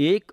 1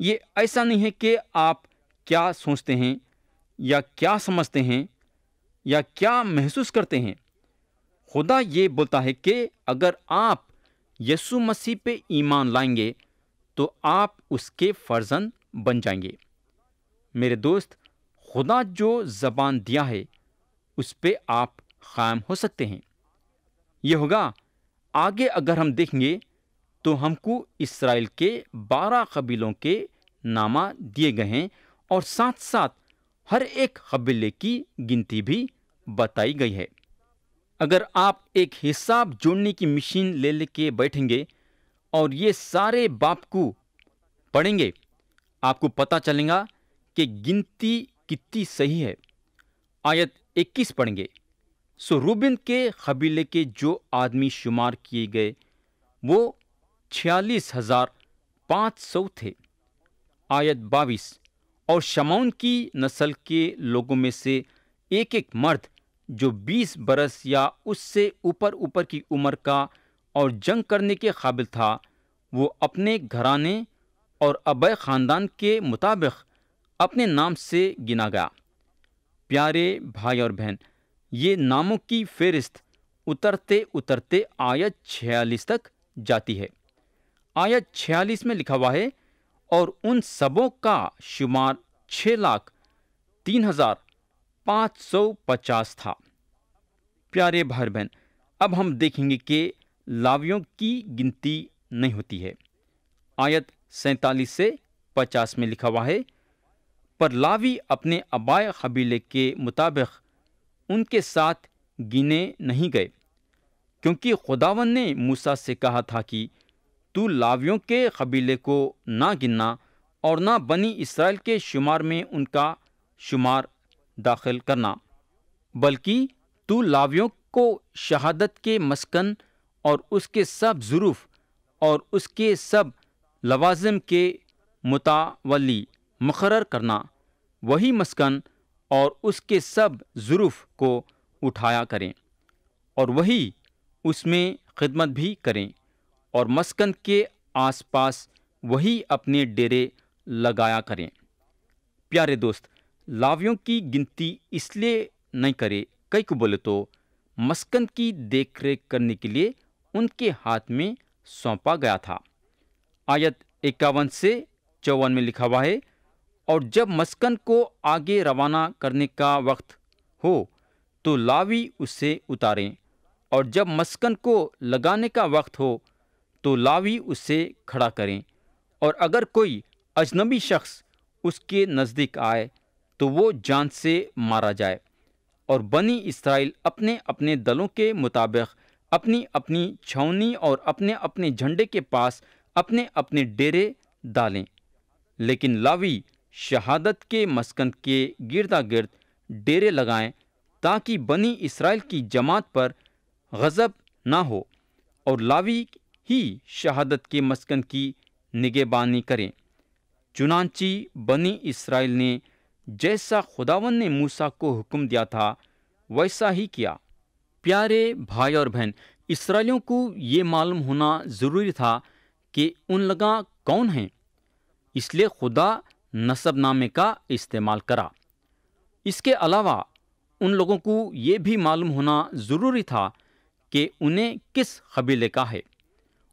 یہ ایسا نہیں ہے کہ آپ کیا سوچتے ہیں یا کیا سمجھتے ہیں یا کیا محسوس کرتے ہیں۔ خدا یہ بولتا ہے کہ اگر آپ یسوع مسیح پہ ایمان لائیں گے تو آپ اس کے فرزند بن جائیں گے۔ میرے دوست، خدا جو زبان دیا ہے اس پہ آپ قائم ہو سکتے ہیں۔ یہ ہوگا آگے اگر ہم دیکھیں گے تو ہم کو اسرائیل کے 12 قبیلوں کے نامہ دیے گئے ہیں اور ساتھ ساتھ ہر ایک قبیلے کی گنتی بھی بتائی گئی ہے۔ اگر آپ ایک حساب جوڑنے کی مشین لے کے بیٹھیں گے اور یہ سارے باپ کو پڑھیں گے، آپ کو پتہ چلے گا کہ گنتی کتنی صحیح ہے۔ آیت 21 پڑھیں گے۔ سو روبن کے قبیلے کے جو آدمی شمار کیے گئے وہ 46,500 تھے۔ آیت 22، اور شمعون کی نسل کے لوگوں میں سے ایک ایک مرد جو 20 برس یا اس سے اوپر کی عمر کا اور جنگ کرنے کے قابل تھا، وہ اپنے گھرانے اور آبائی خاندان کے مطابق اپنے نام سے گنا گیا۔ پیارے بھائی اور بہن، یہ ناموں کی فہرست اترتے اترتے آیت 46 تک جاتی ہے۔ آیت 46 میں لکھا ہوا ہے، اور ان سبوں کا شمار 6,03,550 تھا۔ پیارے بھائی بہن، اب ہم دیکھیں گے کہ لاویوں کی گنتی نہیں ہوتی ہے۔ آیت 47 سے 50 میں لکھا ہوا ہے، پر لاوی اپنے آبائی قبیلے کے مطابق ان کے ساتھ گنے نہیں گئے، کیونکہ خداوند نے موسیٰ سے کہا تھا کہ تو لاویوں کے قبیلے کو نہ گننا اور نہ بنی اسرائیل کے شمار میں ان کا شمار داخل کرنا، بلکہ تو لاویوں کو شہادت کے مسکن اور اس کے سب ظروف اور اس کے سب لوازم کے متولی مقرر کرنا، وہی مسکن اور اس کے سب ظروف کو اٹھایا کریں اور وہی اس میں خدمت بھی کریں، اور مسکن کے آس پاس وہی اپنے ڈیرے لگایا کریں۔ پیارے دوست، لاویوں کی گنتی اس لیے نہیں کرے، کئی کو بولے تو مسکن کی دیکھ ریکھ کرنے کے لیے ان کے ہاتھ میں سونپا گیا تھا۔ آیت 51 سے 54 میں لکھا ہوا ہے، اور جب مسکن کو آگے روانہ کرنے کا وقت ہو تو لاوی اسے اتاریں، اور جب مسکن کو لگانے کا وقت ہو تو لاوی اسے کھڑا کریں، اور اگر کوئی اجنبی شخص اس کے نزدیک آئے تو وہ جان سے مارا جائے، اور بنی اسرائیل اپنے اپنے دلوں کے مطابق اپنی اپنی چھاؤنی اور اپنے اپنے جھنڈے کے پاس اپنے اپنے ڈیرے ڈالیں، لیکن لاوی شہادت کے مسکن کے گردا گرد ڈیرے لگائیں تاکہ بنی اسرائیل کی جماعت پر غضب نہ ہو، اور لاوی ہی شہادت کے مسکن کی نگہبانی کریں۔ چنانچہ بنی اسرائیل نے جیسا خداوند نے موسیٰ کو حکم دیا تھا ویسا ہی کیا۔ پیارے بھائی اور بہن، اسرائیلیوں کو یہ معلوم ہونا ضروری تھا کہ ان لوگاں کون ہیں، اس لیے خدا نسب نامے کا استعمال کرا۔ اس کے علاوہ ان لوگوں کو یہ بھی معلوم ہونا ضروری تھا کہ انہیں کس قبیلے کا ہے،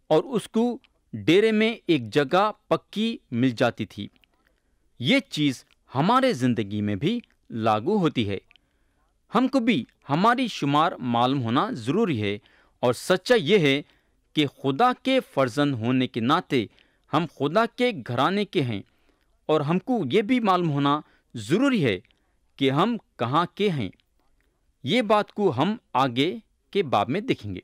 اور اس کو ڈیرے میں ایک جگہ پکی مل جاتی تھی۔ یہ چیز ہمارے زندگی میں بھی لاگو ہوتی ہے۔ ہم کو بھی ہماری شمار معلوم ہونا ضروری ہے، اور سچائی یہ ہے کہ خدا کے فرزند ہونے کے ناطے ہم خدا کے گھرانے کے ہیں، اور ہم کو یہ بھی معلوم ہونا ضروری ہے کہ ہم کہاں کے ہیں۔ یہ بات کو ہم آگے کے باب میں دیکھیں گے۔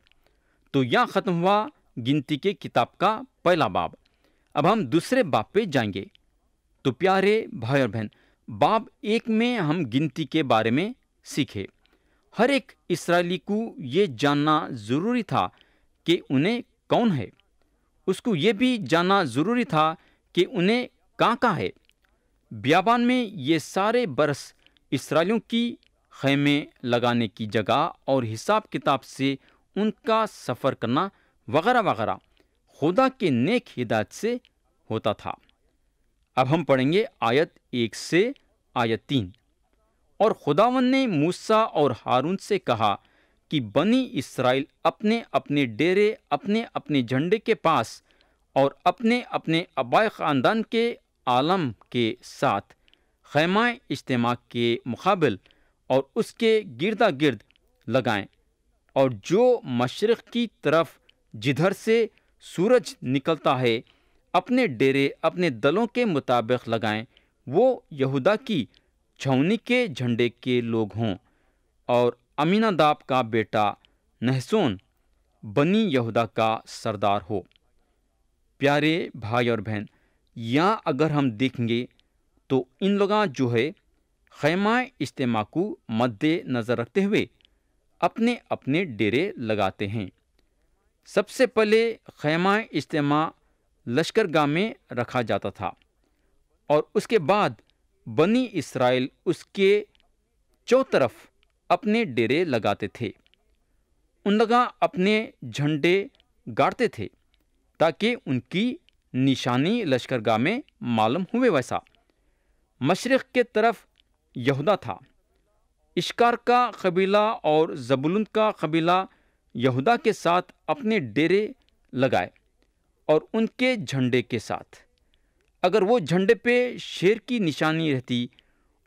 تو یہاں ختم ہوا گنتی کے کتاب کا پہلا باب۔ اب ہم دوسرے باب پہ جائیں گے۔ تو پیارے بھائی اور بہن، باب 1 میں ہم گنتی کے بارے میں سیکھے۔ ہر ایک اسرائیلی کو یہ جاننا ضروری تھا کہ انہیں کون ہے۔ اس کو یہ بھی جاننا ضروری تھا کہ انہیں کہاں ہے۔ بیابان میں یہ سارے برس اسرائیلیوں کی خیمے لگانے کی جگہ اور حساب کتاب سے ان کا سفر کرنا وغیرہ وغیرہ خدا کے نیک ہدایت سے ہوتا تھا۔ اب ہم پڑھیں گے آیت 1 سے آیت 3۔ اور خداوند نے موسیٰ اور ہارون سے کہا کہ بنی اسرائیل اپنے اپنے ڈیرے اپنے اپنے جھنڈے کے پاس اور اپنے اپنے آبائی خاندان کے عالم کے ساتھ خیمہ اجتماع کے مقابل اور اس کے گردا گرد لگائیں، اور جو مشرق کی طرف جدھر سے سورج نکلتا ہے اپنے ڈیرے اپنے دلوں کے مطابق لگائیں، وہ یہودا کی چھاؤنی کے جھنڈے کے لوگ ہوں۔ اور امیناداب کا بیٹا نحسون بنی یہودا کا سردار ہو۔ پیارے بھائی اور بہن، یہاں اگر ہم دیکھیں گے تو ان لوگاں جو ہے خیمہ اجتماع کو مد نظر رکھتے ہوئے اپنے اپنے ڈیرے لگاتے ہیں۔ سب سے پہلے خیمہ اجتماع لشکر گاہ میں رکھا جاتا تھا، اور اس کے بعد بنی اسرائیل اس کے چوطرف اپنے ڈیرے لگاتے تھے۔ ان لوگاں اپنے جھنڈے گاڑتے تھے تاکہ ان کی نشانی لشکر گاہ میں معلوم ہوئے۔ ویسا مشرق کے طرف یہودا تھا۔ اشکار کا قبیلہ اور زبولون کا قبیلہ یہودا کے ساتھ اپنے ڈیرے لگائے، اور ان کے جھنڈے کے ساتھ اگر وہ جھنڈے پہ شیر کی نشانی رہتی،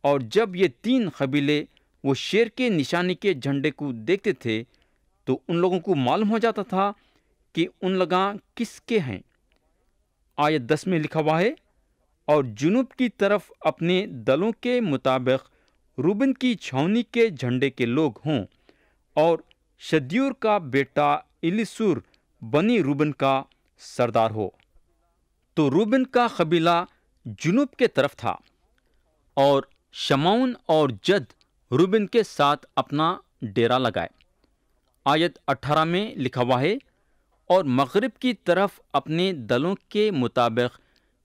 اور جب یہ تین قبیلے وہ شیر کے نشانی کے جھنڈے کو دیکھتے تھے تو ان لوگوں کو معلوم ہو جاتا تھا کہ ان لوگاں کس کے ہیں۔ آیت 10 میں لکھا ہوا ہے، اور جنوب کی طرف اپنے دلوں کے مطابق روبن کی چھاؤنی کے جھنڈے کے لوگ ہوں، اور شدیور کا بیٹا الیسور بنی روبن کا سردار ہو۔ تو روبن کا قبیلہ جنوب کے طرف تھا، اور شمعون اور جد روبن کے ساتھ اپنا ڈیرا لگائے۔ آیت 18 میں لکھا ہوا ہے، اور مغرب کی طرف اپنے دلوں کے مطابق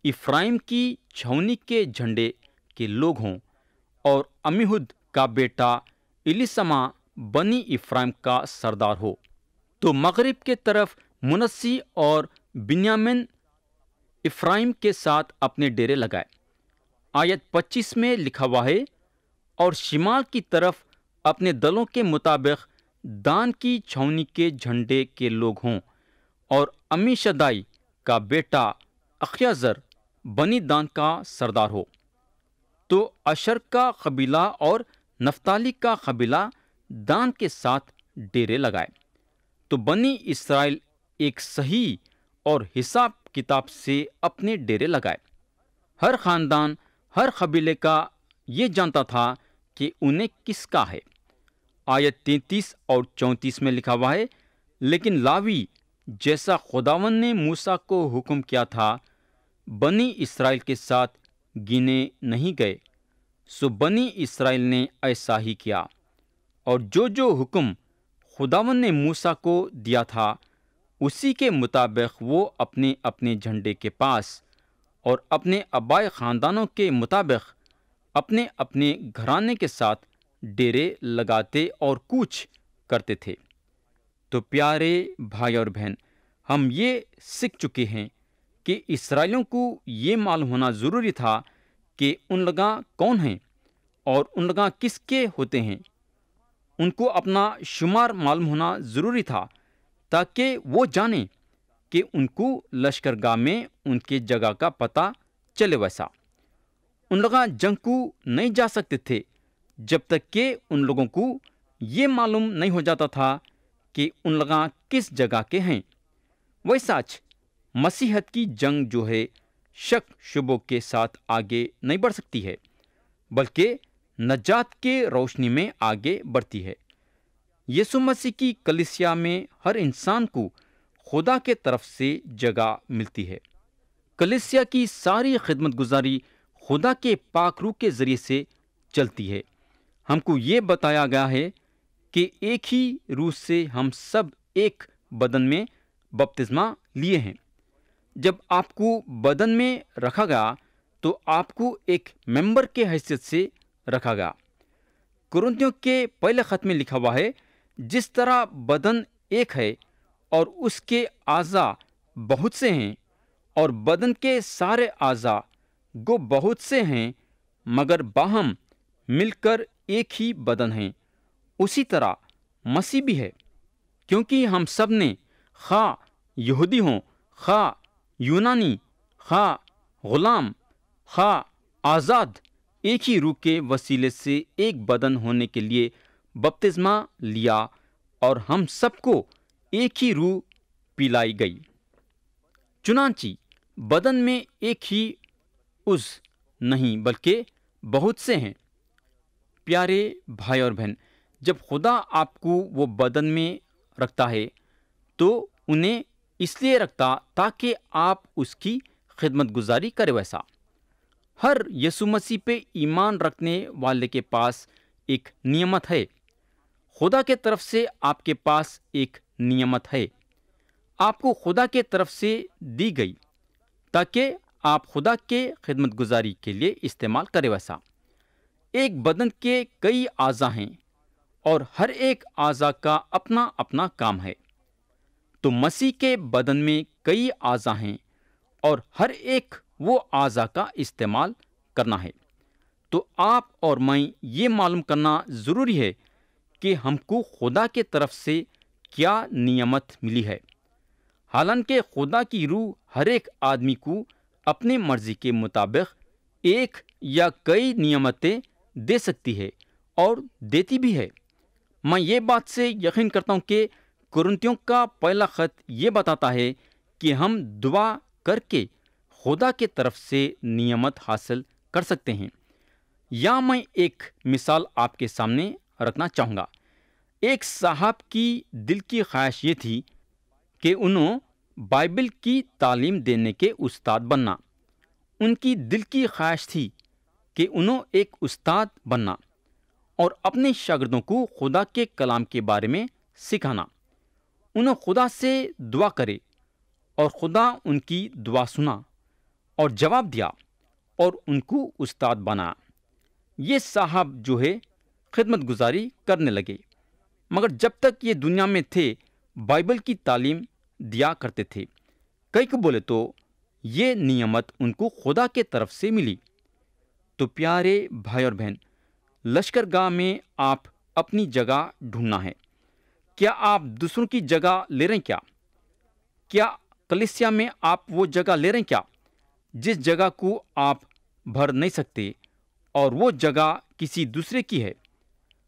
افرائیم کی چھاؤنی کے جھنڈے کے لوگ ہوں، اور عمیہود کا بیٹا الیسما بنی افرائیم کا سردار ہو۔ تو مغرب کے طرف منسی اور بنیامین افرائیم کے ساتھ اپنے ڈیرے لگائے۔ آیت 25 میں لکھا ہوا ہے، اور شمال کی طرف اپنے دلوں کے مطابق دان کی چھاؤنی کے جھنڈے کے لوگ ہوں، اور امیشدائی کا بیٹا اخیازر بنی دان کا سردار ہو۔ تو اشر کا قبیلہ اور نفتالی کا قبیلہ دان کے ساتھ ڈیرے لگائے۔ تو بنی اسرائیل ایک صحیح اور حساب کتاب سے اپنے ڈیرے لگائے۔ ہر خاندان ہر قبیلے کا یہ جانتا تھا کہ انہیں کس کا ہے۔ آیت 33 اور 34 میں لکھا ہوا ہے، لیکن لاوی جیسا خداوند نے موسیٰ کو حکم کیا تھا بنی اسرائیل کے ساتھ گنے نہیں گئے، سو بنی اسرائیل نے ایسا ہی کیا، اور جو حکم خداوند نے موسیٰ کو دیا تھا اسی کے مطابق وہ اپنے اپنے جھنڈے کے پاس اور اپنے آبائی خاندانوں کے مطابق اپنے اپنے گھرانے کے ساتھ ڈیرے لگاتے اور کوچ کرتے تھے۔ تو پیارے بھائی اور بہن، ہم یہ سیکھ چکے ہیں کہ اسرائیلیوں کو یہ معلوم ہونا ضروری تھا کہ ان لوگاں کون ہیں اور ان لوگاں کس کے ہوتے ہیں۔ ان کو اپنا شمار معلوم ہونا ضروری تھا تاکہ وہ جانیں کہ ان کو لشکر گاہ میں ان کی جگہ کا پتہ چلے۔ ویسا ان لوگاں جنگ کو نہیں جا سکتے تھے جب تک کہ ان لوگوں کو یہ معلوم نہیں ہو جاتا تھا کہ ان لوگاں کس جگہ کے ہیں۔ ویسا مسیحیت کی جنگ جو ہے شک شبوں کے ساتھ آگے نہیں بڑھ سکتی ہے، بلکہ نجات کے روشنی میں آگے بڑھتی ہے۔ یسوع مسیح کی کلیسیا میں ہر انسان کو خدا کے طرف سے جگہ ملتی ہے۔ کلیسیا کی ساری خدمت گزاری خدا کے پاک روح کے ذریعے سے چلتی ہے۔ ہم کو یہ بتایا گیا ہے کہ ایک ہی روح سے ہم سب ایک بدن میں بپتسمہ لیے ہیں۔ جب آپ کو بدن میں رکھا گیا تو آپ کو ایک ممبر کے حیثیت سے رکھا گیا۔ کرنتھیوں کے پہلے خط میں لکھا ہوا ہے، جس طرح بدن ایک ہے اور اس کے اعضاء بہت سے ہیں، اور بدن کے سارے اعضاء گو بہت سے ہیں مگر باہم مل کر ایک ہی بدن ہیں، اسی طرح مسیح بھی ہے، کیونکہ ہم سب نے خواہ یہودی ہوں خواہ یونانی، خواہ غلام، خواہ آزاد، ایک ہی روح کے وسیلے سے ایک بدن ہونے کے لیے بپتسمہ لیا، اور ہم سب کو ایک ہی روح پلائی گئی۔ چنانچہ بدن میں ایک ہی عضو نہیں بلکہ بہت سے ہیں۔ پیارے بھائی اور بہن، جب خدا آپ کو وہ بدن میں رکھتا ہے تو انہیں اس لیے رکھتا تاکہ آپ اس کی خدمت گزاری کرے۔ ویسا ہر یسوع مسیح پہ ایمان رکھنے والے کے پاس ایک نعمت ہے۔ خدا کے طرف سے آپ کے پاس ایک نعمت ہے، آپ کو خدا کے طرف سے دی گئی تاکہ آپ خدا کے خدمت گزاری کے لیے استعمال کرے۔ ویسا ایک بدن کے کئی اعضاء ہیں اور ہر ایک اعضاء کا اپنا اپنا کام ہے، تو مسیح کے بدن میں کئی اعضاء ہیں اور ہر ایک وہ اعضاء کا استعمال کرنا ہے۔ تو آپ اور میں یہ معلوم کرنا ضروری ہے کہ ہم کو خدا کے طرف سے کیا نعمت ملی ہے۔ حالانکہ خدا کی روح ہر ایک آدمی کو اپنے مرضی کے مطابق ایک یا کئی نعمتیں دے سکتی ہے اور دیتی بھی ہے۔ میں یہ بات سے یقین کرتا ہوں کہ کرنتیوں کا پہلا خط یہ بتاتا ہے کہ ہم دعا کر کے خدا کے طرف سے نعمت حاصل کر سکتے ہیں۔ یا میں ایک مثال آپ کے سامنے رکھنا چاہوں گا۔ ایک صاحب کی دل کی خواہش یہ تھی کہ انہوں بائبل کی تعلیم دینے کے استاد بننا۔ ان کی دل کی خواہش تھی کہ انہوں ایک استاد بننا اور اپنے شاگردوں کو خدا کے کلام کے بارے میں سکھانا۔ انہوں خدا سے دعا کرے اور خدا ان کی دعا سنا اور جواب دیا اور ان کو استاد بنا۔ یہ صاحب جو ہے خدمت گزاری کرنے لگے، مگر جب تک یہ دنیا میں تھے بائبل کی تعلیم دیا کرتے تھے۔ کئی کو بولے تو یہ نعمت ان کو خدا کے طرف سے ملی۔ تو پیارے بھائی اور بہن، لشکر گاہ میں آپ اپنی جگہ ڈھونڈنا ہے۔ کیا آپ دوسروں کی جگہ لے رہے ہیں؟ کیا کلیسیا میں آپ وہ جگہ لے رہے ہیں کیا جس جگہ کو آپ بھر نہیں سکتے اور وہ جگہ کسی دوسرے کی ہے؟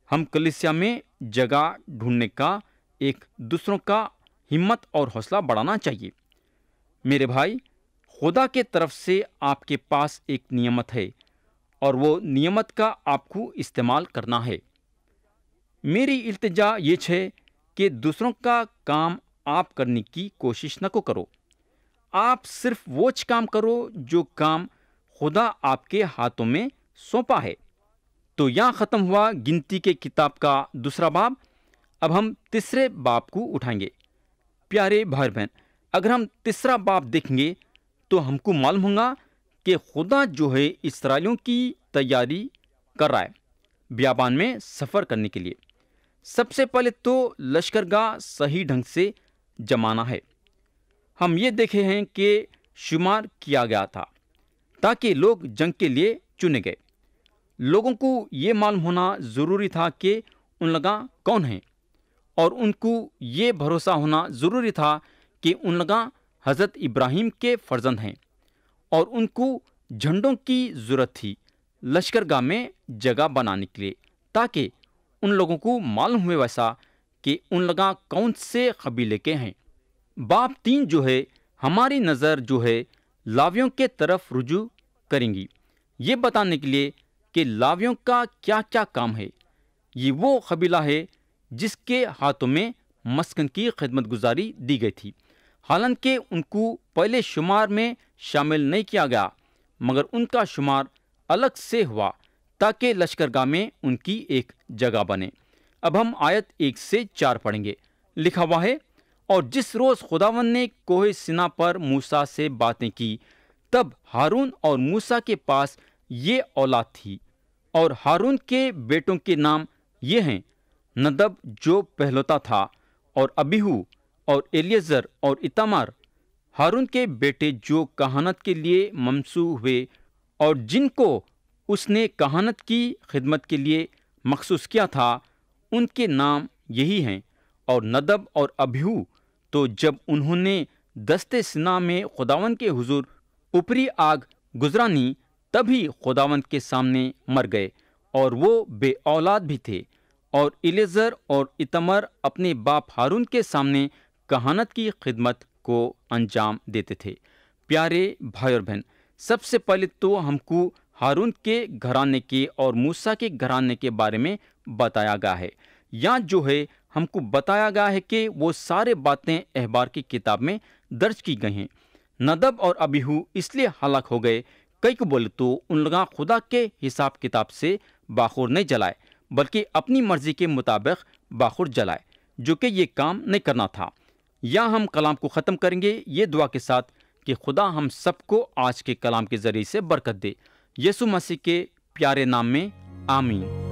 ہم کلیسیا میں جگہ ڈھونڈنے کا ایک دوسروں کا ہمت اور حوصلہ بڑھانا چاہیے۔ میرے بھائی، خدا کے طرف سے آپ کے پاس ایک نعمت ہے اور وہ نعمت کا آپ کو استعمال کرنا ہے۔ میری التجا یہ ہے کہ دوسروں کا کام آپ کرنے کی کوشش نہ کرو۔ آپ صرف وہ کام کرو جو کام خدا آپ کے ہاتھوں میں سونپا ہے۔ تو یہاں ختم ہوا گنتی کے کتاب کا 2 باب۔ اب ہم 3 باب کو اٹھائیں گے۔ پیارے بھائی بہن، اگر ہم 3 باب دیکھیں گے تو ہم کو معلوم ہوگا کہ خدا جو ہے اسرائیلیوں کی تیاری کر رہا ہے بیابان میں سفر کرنے کے لیے۔ سب سے پہلے تو لشکرگاہ صحیح ڈھنگ سے جمانا ہے۔ ہم یہ دیکھے ہیں کہ شمار کیا گیا تھا تاکہ لوگ جنگ کے لیے چنے گئے۔ لوگوں کو یہ معلوم ہونا ضروری تھا کہ ان لوگاں کون ہیں، اور ان کو یہ بھروسہ ہونا ضروری تھا کہ ان لوگاں حضرت ابراہیم کے فرزند ہیں، اور ان کو جھنڈوں کی ضرورت تھی لشکرگاہ میں جگہ بنانے کے لیے، تاکہ ان لوگوں کو معلوم ہوئے ویسا کہ ان لوگاں کون سے قبیلے کے ہیں۔ باب 3 جو ہے ہماری نظر جو ہے لاویوں کے طرف رجوع کریں گی، یہ بتانے کے لیے کہ لاویوں کا کیا کیا کام ہے۔ یہ وہ قبیلہ ہے جس کے ہاتھوں میں مسکن کی خدمت گزاری دی گئی تھی۔ حالانکہ ان کو پہلے شمار میں شامل نہیں کیا گیا، مگر ان کا شمار الگ سے ہوا تاکہ لشکرگاہ میں ان کی ایک جگہ بنے۔ اب ہم آیت 1 سے 4 پڑھیں گے۔ لکھا ہوا ہے، اور جس روز خداوند نے کوہ سینا پر موسیٰ سے باتیں کی، تب ہارون اور موسیٰ کے پاس یہ اولاد تھی، اور ہارون کے بیٹوں کے نام یہ ہیں: ندب جو پہلوتا تھا، اور ابیہو اور الیعزر اور ایتامار۔ ہارون کے بیٹے جو کہانت کے لیے ممسوح ہوئے اور جن کو اس نے کہانت کی خدمت کے لیے مخصوص کیا تھا ان کے نام یہی ہیں۔ اور ندب اور ابیہو تو جب انہوں نے دستے سنا میں خداوند کے حضور اوپری آگ گزرانی تبھی خداوند کے سامنے مر گئے، اور وہ بے اولاد بھی تھے۔ اور الیعزر اور ایتمر اپنے باپ ہارون کے سامنے کہانت کی خدمت کو انجام دیتے تھے۔ پیارے بھائی اور بہن، سب سے پہلے تو ہم کو ہارون کے گھرانے کے اور موسیٰ کے گھرانے کے بارے میں بتایا گیا ہے۔ یہاں جو ہے ہم کو بتایا گیا ہے کہ وہ سارے باتیں اخبار کی کتاب میں درج کی گئی ہیں۔ ندب اور ابیہو اس لیے ہلاک ہو گئے، کئی کو بولے تو ان لوگاں خدا کے حساب کتاب سے باخور نہیں جلائے، بلکہ اپنی مرضی کے مطابق باخور جلائے، جو کہ یہ کام نہیں کرنا تھا۔ یا ہم کلام کو ختم کریں گے یہ دعا کے ساتھ کہ خدا ہم سب کو آج کے کلام کے ذریعے سے برکت دے، یسوع مسیح کے پیارے نام میں آمین۔